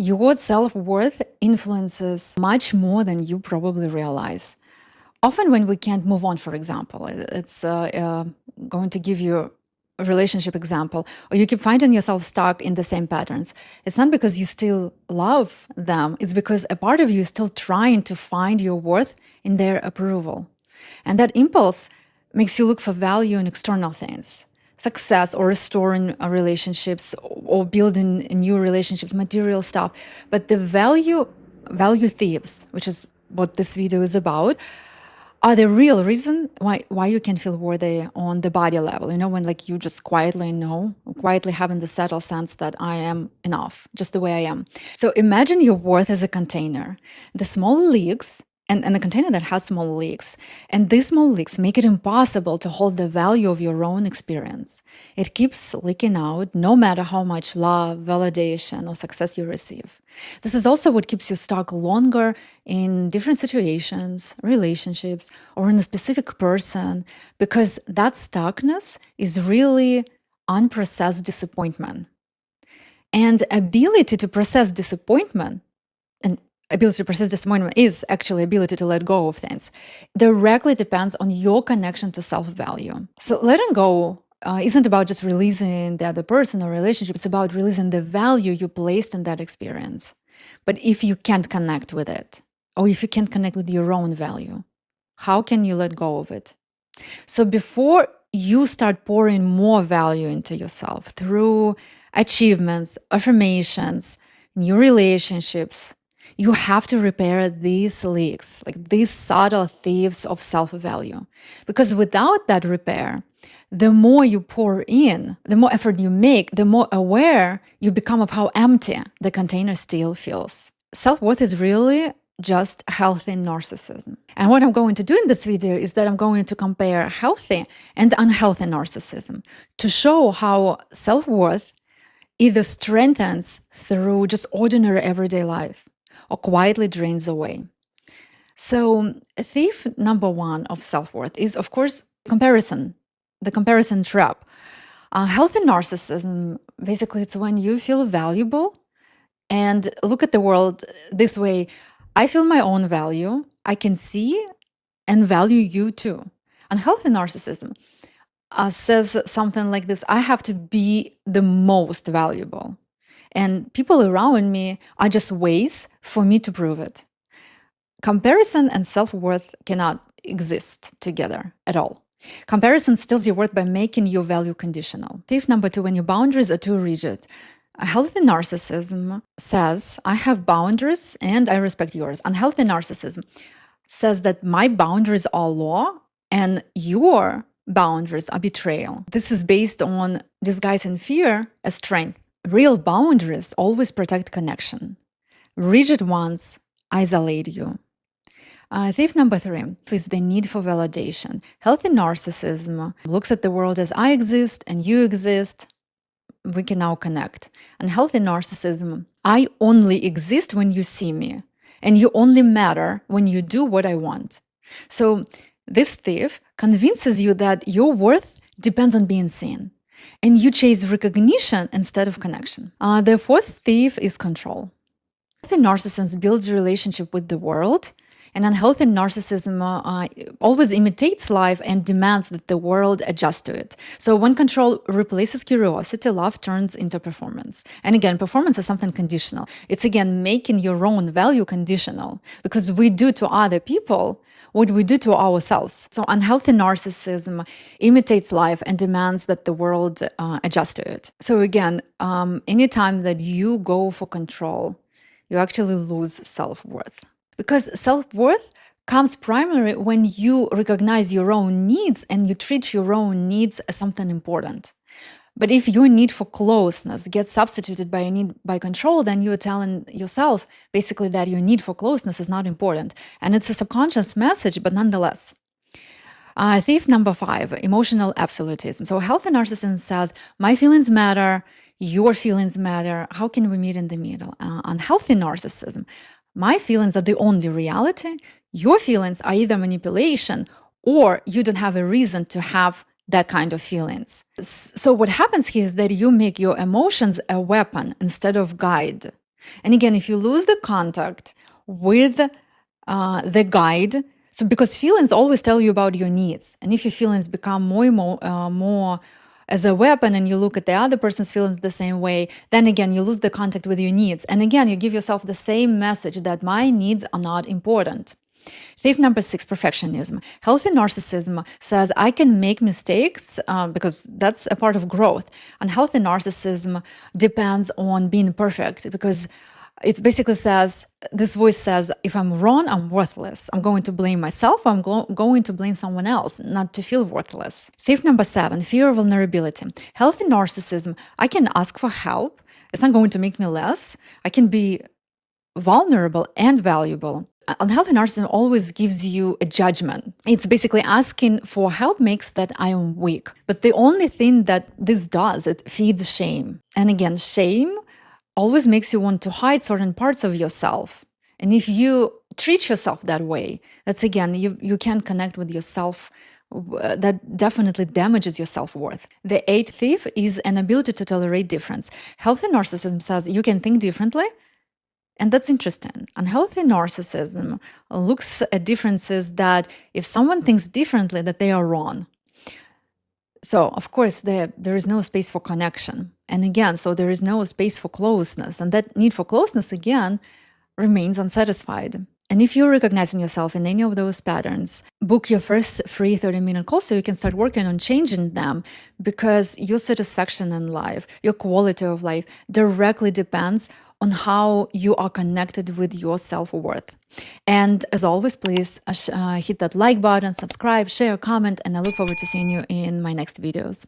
Your self-worth influences much more than you probably realize. Often when we can't move on, for example, it's going to give you a relationship example, or you keep finding yourself stuck in the same patterns. It's not because you still love them, it's because a part of you is still trying to find your worth in their approval. And that impulse makes you look for value in external things, success or restoring relationships or building new relationships, material stuff. But the value thieves, which is what this video is about, are the real reason why you can feel worthy on the body level. You know, when like you just quietly having the subtle sense that I am enough, just the way I am. So imagine your worth as a container. The small leaks, and a container that has small leaks. And these small leaks make it impossible to hold the value of your own experience. It keeps leaking out no matter how much love, validation, or success you receive. This is also what keeps you stuck longer in different situations, relationships, or in a specific person, because that stuckness is really unprocessed disappointment. And ability to process disappointment, and ability to process disappointment is actually ability to let go of things, directly depends on your connection to self-value. So letting go isn't about just releasing the other person or relationship. It's about releasing the value you placed in that experience. But if you can't connect with it, or if you can't connect with your own value, how can you let go of it? So before you start pouring more value into yourself through achievements, affirmations, new relationships, you have to repair these leaks, like these subtle thieves of self-value. Because without that repair, the more you pour in, the more effort you make, the more aware you become of how empty the container still feels. Self-worth is really just healthy narcissism. And what I'm going to do in this video is that I'm going to compare healthy and unhealthy narcissism to show how self-worth either strengthens through just ordinary everyday life or quietly drains away. So thief number one of self-worth is, of course, comparison, the comparison trap. Healthy narcissism, basically, it's when you feel valuable and look at the world this way. I feel my own value. I can see and value you too. Unhealthy narcissism says something like this: I have to be the most valuable. And people around me are just ways for me to prove it. Comparison and self-worth cannot exist together at all. Comparison steals your worth by making your value conditional. Thief number two, when your boundaries are too rigid. A healthy narcissism says, I have boundaries and I respect yours. Unhealthy narcissism says that my boundaries are law and your boundaries are betrayal. This is based on disguising fear as strength. Real boundaries always protect connection. Rigid ones isolate you. Thief number three is the need for validation. Healthy narcissism looks at the world as I exist and you exist. We can now connect. Unhealthy narcissism, I only exist when you see me, and you only matter when you do what I want. So this thief convinces you that your worth depends on being seen, and you chase recognition instead of connection. The fourth thief is control. Healthy narcissism builds a relationship with the world, and unhealthy narcissism always imitates life and demands that the world adjust to it. So when control replaces curiosity, love turns into performance. And again, performance is something conditional. It's again making your own value conditional, because we do to other people what we do to ourselves. So unhealthy narcissism imitates life and demands that the world adjust to it. So again, anytime that you go for control, you actually lose self-worth. Because self-worth comes primarily when you recognize your own needs and you treat your own needs as something important. But if your need for closeness gets substituted by a need by control, then you're telling yourself basically that your need for closeness is not important. And it's a subconscious message, but nonetheless. Thief number five, emotional absolutism. So healthy narcissism says, my feelings matter, your feelings matter. How can we meet in the middle? Unhealthy narcissism, my feelings are the only reality. Your feelings are either manipulation or you don't have a reason to have that kind of feelings. So what happens here is that you make your emotions a weapon instead of guide. And again, if you lose the contact with the guide, so because feelings always tell you about your needs, and if your feelings become more as a weapon and you look at the other person's feelings the same way, then again, you lose the contact with your needs. And again, you give yourself the same message that my needs are not important. Thief number 6, perfectionism. Healthy narcissism says I can make mistakes because that's a part of growth. And healthy narcissism depends on being perfect because it basically says, this voice says, if I'm wrong, I'm worthless. I'm going to blame myself. I'm going to blame someone else, not to feel worthless. Thief number 7, fear of vulnerability. Healthy narcissism, I can ask for help. It's not going to make me less. I can be vulnerable and valuable. Unhealthy narcissism always gives you a judgment. It's basically asking for help makes that I am weak. But the only thing that this does, it feeds shame. And again, shame always makes you want to hide certain parts of yourself. And if you treat yourself that way, that's again, you can't connect with yourself. That definitely damages your self-worth. The 8th thief is an ability to tolerate difference. Healthy narcissism says you can think differently. And that's interesting. Unhealthy narcissism looks at differences that if someone thinks differently, that they are wrong. So, of course, there is no space for connection. And again, so there is no space for closeness. And that need for closeness, again, remains unsatisfied. And if you're recognizing yourself in any of those patterns, book your first free 30-minute call so you can start working on changing them, because your satisfaction in life, your quality of life directly depends on how you are connected with your self-worth. And as always, please hit that like button, subscribe, share, comment, and I look forward to seeing you in my next videos.